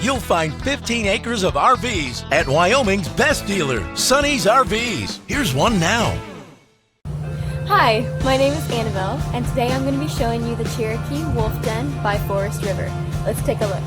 you'll find 15 acres of RVs at Wyoming's best dealer, Sonny's RVs. Here's one now. Hi, my name is Annabelle, and today I'm going to be showing you the Cherokee Wolf Den by Forest River. Let's take a look.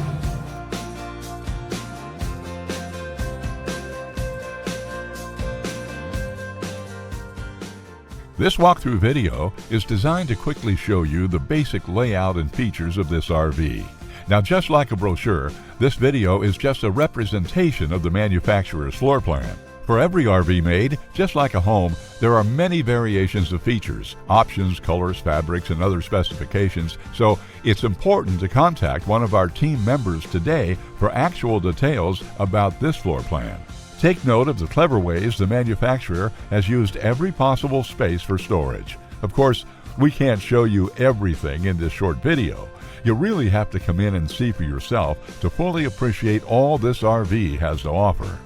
This walkthrough video is designed to quickly show you the basic layout and features of this RV. Now, just like a brochure, this video is just a representation of the manufacturer's floor plan. For every RV made, just like a home, there are many variations of features, options, colors, fabrics, and other specifications, so it's important to contact one of our team members today for actual details about this floor plan. Take note of the clever ways the manufacturer has used every possible space for storage. Of course, we can't show you everything in this short video. You really have to come in and see for yourself to fully appreciate all this RV has to offer.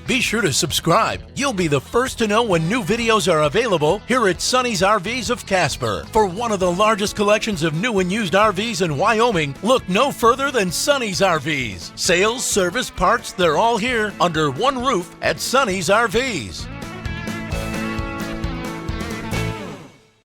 Be sure to subscribe. You'll be the first to know when new videos are available here at Sonny's RVs of Casper. For one of the largest collections of new and used RVs in Wyoming, look no further than Sonny's RVs. Sales, service, parts, they're all here under one roof at Sonny's RVs.